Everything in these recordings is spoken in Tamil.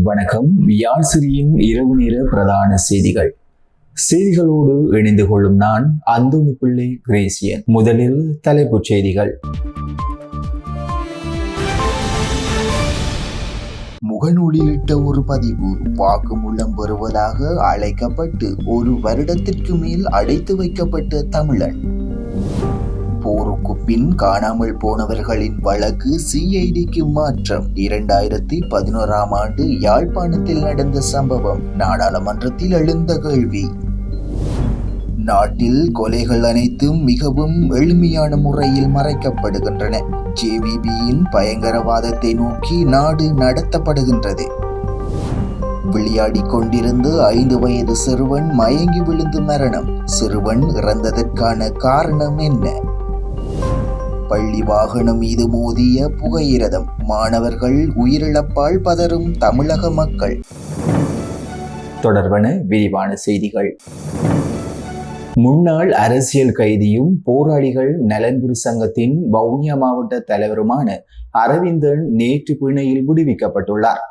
வணக்கம். யாழ் சிறியின் இரவு நேர பிரதான செய்திகள். செய்திகளோடு இணைந்து கொள்ளும் நான் அந்தோணி பிள்ளை கிரேசியன். முதலில் தலைப்புச் செய்திகள். முகநூலிலிட்ட ஒரு பதிவு வாக்குமூலம் பெறுவதாக அழைக்கப்பட்டு ஒரு வருடத்திற்கு மேல் அடைத்து வைக்கப்பட்ட தமிழன். போருக்கு பின் காணாமல் போனவர்களின் வழக்கு சிஐடிக்கு மாற்றம். 2011ஆம் ஆண்டு யாழ்ப்பாணத்தில் நடந்த சம்பவம் நாடாளுமன்றத்தில் எழுந்த கேள்வி. நாட்டில் கொலைகள் அனைத்தும் மிகவும் எளிமையான முறையில் மறைக்கப்படுகின்றன. ஜேவிபியின் பயங்கரவாதத்தை நோக்கி நாடு நடத்தப்படுகின்றது. விளையாடிக் கொண்டிருந்த 5 வயது சிறுவன் மயங்கி விழுந்து மரணம். சிறுவன் இறந்ததற்கான காரணம் என்ன? பள்ளி வாகனம் மீது மோதிய புகையிரதம். மாணவர்கள் உயிரிழப்பால் பதறும் தமிழக மக்கள். தொடர்பான விரிவான செய்திகள். முன்னாள் அரசியல் கைதியும் போராளிகள் நலன்புரி சங்கத்தின் வவுனியா மாவட்ட தலைவருமான அரவிந்தன் நேற்று பிணையில் விடுவிக்கப்பட்டுள்ளார்.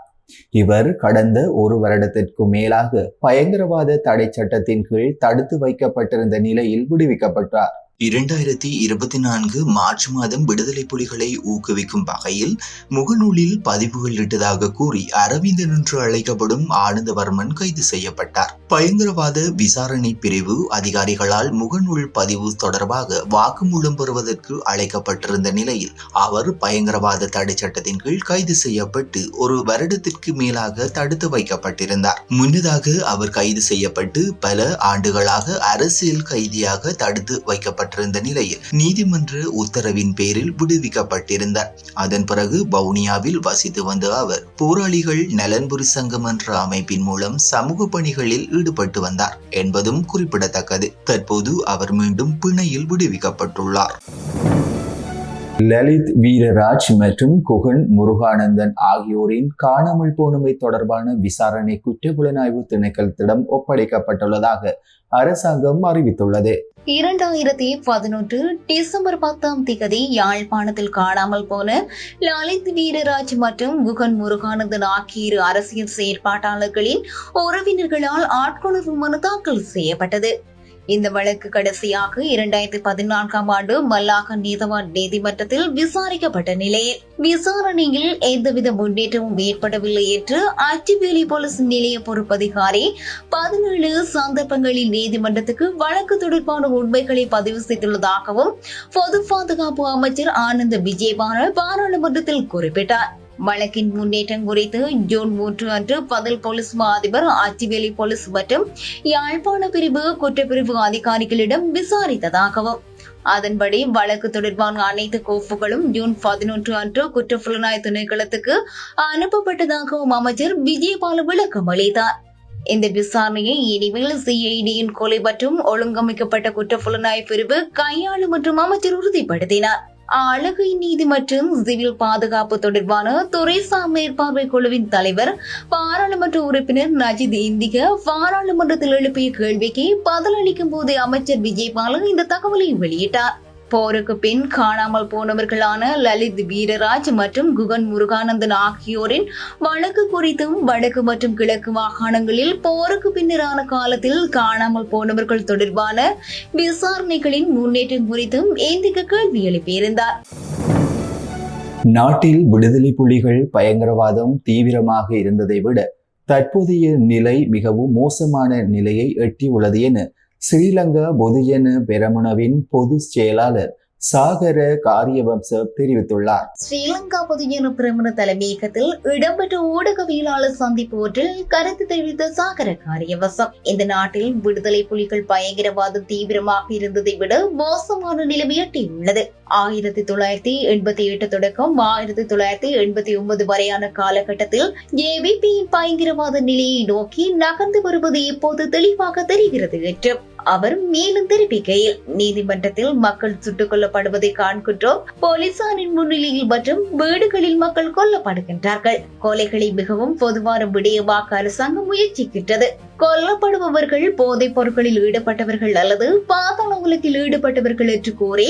இவர் கடந்த ஒரு வருடத்திற்கு மேலாக பயங்கரவாத தடை சட்டத்தின் கீழ் தடுத்து வைக்கப்பட்டிருந்த நிலையில் விடுவிக்கப்பட்டார். 2024 மார்ச் மாதம் விடுதலை புலிகளை ஊக்குவிக்கும் வகையில் முகநூலில் பதிவுகள் இட்டதாக கூறி அரவிந்தன் என்று அழைக்கப்படும் ஆனந்தவர்மன் கைது செய்யப்பட்டார். பயங்கரவாத விசாரணை பிரிவு அதிகாரிகளால் முகநூல் பதிவு தொடர்பாக வாக்குமூலம் பெறுவதற்கு அழைக்கப்பட்டிருந்த நிலையில் அவர் பயங்கரவாத தடை சட்டத்தின் கீழ் கைது செய்யப்பட்டு ஒரு வருடத்திற்கு மேலாக தடுத்து வைக்கப்பட்டிருந்தார். முன்னதாக அவர் கைது செய்யப்பட்டு பல ஆண்டுகளாக அரசியல் கைதியாக தடுத்து வைக்கப்பட்டார். நிலையில் நீதிமன்ற உத்தரவின் பேரில் விடுவிக்கப்பட்டிருந்தார். அதன் பிறகு வவுனியாவில் வசித்து வந்த அவர் போராளிகள் நலன்புரி சங்கம் என்ற அமைப்பின் மூலம் சமூக பணிகளில் ஈடுபட்டு வந்தார் என்பதும் குறிப்பிடத்தக்கது. தற்போது அவர் மீண்டும் பிணையில் விடுவிக்கப்பட்டுள்ளார். லலித் வீரராஜ் மற்றும் குகன் முருகானந்தன் ஆகியோரின் காணாமல் போனமை தொடர்பான விசாரணை குற்றப்புலனாய்வு திணைக்களத்திடம் ஒப்படைக்கப்பட்டுள்ளதாக அரசாங்கம் அறிவித்துள்ளது. 2011 டிசம்பர் 10 யாழ்ப்பாணத்தில் காணாமல் போன லலித் வீரராஜ் மற்றும் குகன் முருகானந்தன் ஆகிய 2 அரசியல் செயற்பாட்டாளர்களின் உறவினர்களால் ஆட்கொணர்வு மனு தாக்கல் செய்யப்பட்டது. இந்த வழக்கு கடைசியாக 2014ஆம் ஆண்டு மல்லாக நீதவான் நீதிமன்றத்தில் விசாரிக்கப்பட்ட நிலையில் விசாரணையில் எந்தவித முன்னேற்றமும் ஏற்படவில்லை என்று அச்சிவேலி போலீஸ் நிலைய பொறுப்பதிகாரி 17 சந்தர்ப்பங்களில் நீதிமன்றத்துக்கு வழக்கு தொடர்பான உண்மைகளை பதிவு செய்துள்ளதாகவும் பொது பாதுகாப்பு அமைச்சர் ஆனந்த விஜயபால பாராளுமன்றத்தில் குறிப்பிட்டார். வழக்கின் முன்னேற்றம் குறித்து ஜூன் 3 அன்று பதில் போலீஸ் மா அதிபர் அச்சிவேலி போலீஸ் மற்றும் யாழ்ப்பாண பிரிவு குற்றப்பிரிவு அதிகாரிகளிடம் விசாரித்ததாகவும் அதன்படி வழக்கு தொடர்பான அனைத்து கோப்புகளும் ஜூன் 11 அன்று குற்றப்புலனாய்வு திணைக்களத்துக்கு அனுப்பப்பட்டதாகவும் அமைச்சர் விஜயபால விளக்கம் அளித்தார். இந்த விசாரணையை இனிமேல் சிஐடியின் கொலை மற்றும் ஒழுங்கமைக்கப்பட்ட குற்றப்புலனாய்வு பிரிவு கையாளும் மற்றும் அமைச்சர் உறுதிப்படுத்தினார். அழகை நீதி மற்றும் சிவில் பாதுகாப்பு தொடர்பான துறைசா மேற்பார்வை குழுவின் தலைவர் பாராளுமன்ற உறுப்பினர் நஜித் இந்திக பாராளுமன்றத்தில் எழுப்பிய கேள்விக்கு பதிலளிக்கும் போது அமைச்சர் விஜயபால இந்த தகவலை வெளியிட்டார். போருக்கு பின் காணாமல் போனவர்களான லலித் வீரராஜ் மற்றும் குகன் முருகானந்தன் ஆகியோரின் வழக்கு குறித்தும் வடக்கு மற்றும் கிழக்கு மாகாணங்களில் போருக்கு பின்னரான காலத்தில் காணாமல் போனவர்கள் தொடர்பான விசாரணைகளின் முன்னேற்றம் குறித்தும் இந்திக கேள்வி எழுப்பியிருந்தார். நாட்டில் விடுதலை புலிகள் பயங்கரவாதம் தீவிரமாக இருந்ததை விட தற்போதைய நிலை மிகவும் மோசமான நிலையை எட்டியுள்ளது என ஸ்ரீலங்கா பொதுஜன பெரமுனவின் பொதுச் செயலாளர் சாகர காரியவம்ச தெரிவித்துள்ளார். ஸ்ரீலங்கா பொதுஜன பெரமுன தலைமையகத்தில் இடம்பெற்ற ஊடகவியலாளர் சந்திப்பு ஒன்றில் கருத்து தெரிவித்த சாகர காரியவசம் இந்த நாட்டில் விடுதலை புலிகள் பயங்கரவாதம் தீவிரமாக இருந்ததை விட மோசமான நிலைமை எட்டியுள்ளது. 1988 தொடக்கம் 1989 வரையான காலகட்டத்தில் ஜேவிபியின் பயங்கரவாத நிலையை நோக்கி நகர்ந்து வருவது இப்போது தெளிவாக தெரிகிறது என்றும் அவர் மேலும் தெரிவிக்கையில், நீதிமன்றத்தில் மக்கள் சுட்டுக் கொல்லப்படுவதை காண்கின்றோம். போலீசாரின் முன்னிலையில் மற்றும் வீடுகளில் மக்கள் கொல்லப்படுகின்றார்கள். கொலைகளை மிகவும் பொதுவான விடயமாக்க அரசாங்கம் முயற்சிக்கின்றது. கொல்லப்படுபவர்கள் போதைப் பொருட்களில் ஈடுபட்டவர்கள் அல்லது பாதாள உலகில் ஈடுபட்டவர்கள் என்று கூறி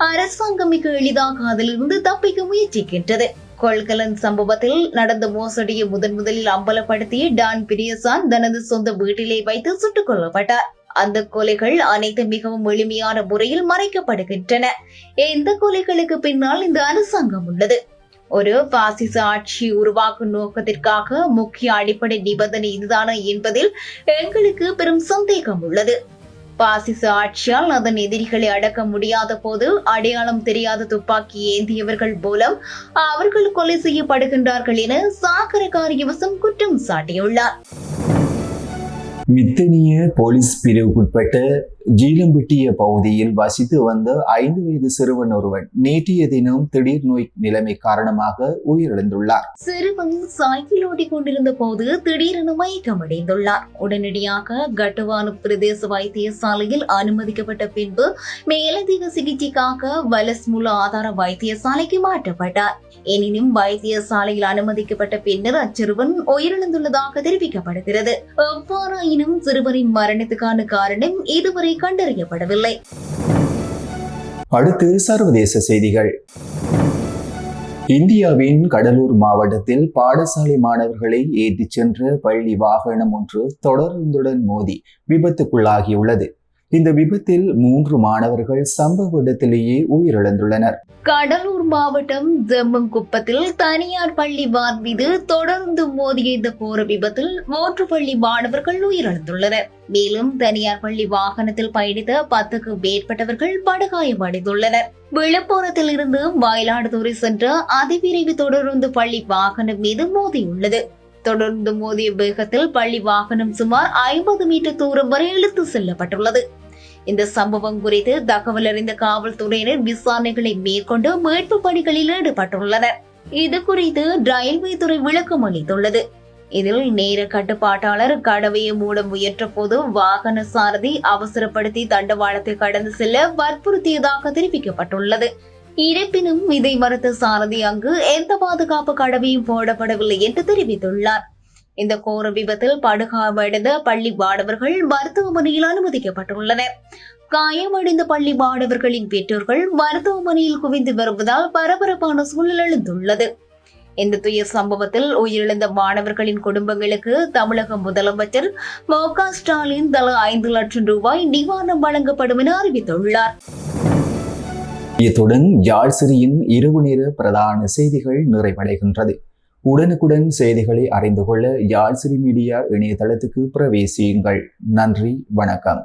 அரசாங்கம் மிக எளிதாக அதிலிருந்து தப்பிக்க முயற்சிக்கின்றது. கொள்கலன் சம்பவத்தில் நடந்த மோசடியை முதலில் அம்பலப்படுத்திய டான் பிரியசான் தனது சொந்த வீட்டிலே வைத்து சுட்டுக் கொல்லப்பட்டார். அந்த கொலைகள் அனைத்து மிகவும் எளிமையான முறையில் மறைக்கப்படுகின்றன. இந்த கொலைகளுக்கு பின்னால் இந்த அரசாங்கம் உள்ளது. ஒரு பாசிச ஆட்சி உருவாக்கும் நோக்கத்திற்காக முக்கிய அடிப்படை நிபந்தனை இதுதானா என்பதில் எங்களுக்கு பெரும் சந்தேகம் உள்ளது. பாசிச ஆட்சியால் அதன் எதிரிகளை அடக்க முடியாத போது அடையாளம் தெரியாத துப்பாக்கி ஏந்தியவர்கள் மூலம் அவர்கள் கொலை செய்யப்படுகின்றார்கள் என சாகர காரியவசம் குற்றம் சாட்டியுள்ளார். மித்தனிய போலீஸ் பிரிவுக்குட்பட்ட ஜீலம்பிட்டிய பகுதியில் வசித்து வந்த 5 வயது சிறுவன் ஒருவன் நேற்றைய தினம் திடீர் நோய் நிலைமை காரணமாக உயிரிழந்துள்ளார். சிறுவன் சைக்கிள் ஓட்டிக் கொண்டிருந்த போது திடீரென மயக்கமடைந்துள்ளார். உடனடியாக கட்டுவானு பிரதேச வைத்தியசாலையில் அனுமதிக்கப்பட்ட பின்பு மேலதிக சிகிச்சைக்காக வலஸ்முல ஆதார வைத்தியசாலைக்கு மாற்றப்பட்டார். எனினும் வைத்தியசாலையில் அனுமதிக்கப்பட்ட பின்னர் அச்சிறுவன் உயிரிழந்துள்ளதாக தெரிவிக்கப்படுகிறது. எவ்வாறாயினும் சிறுவனின் மரணத்துக்கான காரணம் இதுவரை கண்டறியப்படவில்லை. அடுத்து சர்வதேச செய்திகள். இந்தியாவின் கடலூர் மாவட்டத்தில் பாடசாலை மாணவர்களை ஏற்றிச் சென்ற பள்ளி வாகனம் ஒன்று தொடருந்துடன் மோதி விபத்துக்குள்ளாகியுள்ளது. இந்த விபத்தில் 3 மாணவர்கள் சம்பவ இடத்திலேயே உயிரிழந்துள்ளனர். கடலூர் மாவட்டம் ஜெம்மங்குப்பத்தில் தனியார் பள்ளி வான் மீது தொடர்ந்து மோதிய இந்த கோர விபத்தில் 3 பள்ளி மாணவர்கள் உயிரிழந்துள்ளனர். மேலும் தனியார் பள்ளி வாகனத்தில் பயணித்த 10க்கும் மேற்பட்டவர்கள் படுகாயமடைந்துள்ளனர். விழுப்புரத்தில் இருந்து மயிலாடுதுறை சென்ற அதிவிரைவு தொடருந்து பள்ளி வாகனம் மீது மோதியுள்ளது. தொடர்ந்து மோதிய வேகத்தில் பள்ளி வாகனம் சுமார் 50 மீட்டர் தூரம் வரை இழுத்து செல்லப்பட்டுள்ளது. இந்த சம்பவம் குறித்து தகவல் அறிந்த காவல்துறையினர் விசாரணைகளை மேற்கொண்டு மீட்பு பணிகளில் ஈடுபட்டுள்ளனர். இது குறித்து ரயில்வே துறை விளக்கம் அளித்துள்ளது. இதில் நேர கட்டுப்பாட்டாளர் கடவையை மூட முயன்ற போது வாகன சாரதி அவசரப்படுத்தி தண்டவாளத்தை கடந்து செல்ல வற்புறுத்தியதாக தெரிவிக்கப்பட்டுள்ளது. இருப்பினும் இதை மறுத்த சாரதி அங்கு எந்த பாதுகாப்பு கடவையும் போடப்படவில்லை என்று தெரிவித்துள்ளார். இந்த கோர விபத்தில் படுகாயமடைந்த பள்ளி மாணவர்கள் மருத்துவமனையில் அனுமதிக்கப்பட்டுள்ளனர். காயமடைந்த பள்ளி மாணவர்களின் பெற்றோர்கள் மருத்துவமனையில் குவிந்து வருவதால் பரபரப்பான சூழல் எழுந்துள்ளது. இந்த துயர் சம்பவத்தில் உயிரிழந்த மாணவர்களின் குடும்பங்களுக்கு தமிழக முதலமைச்சர் மு.க. ஸ்டாலின் தலா 5 லட்சம் ரூபாய் நிவாரணம் வழங்கப்படும் என அறிவித்துள்ளார். இத்துடன் யாழ்சிரியின் இரவு நேர பிரதான செய்திகள் நிறைவடைகின்றது. உடனுக்குடன் செய்திகளை அறிந்து கொள்ள யாழ்சிரி மீடியா இணையதளத்துக்கு பிரவேசியுங்கள். நன்றி, வணக்கம்.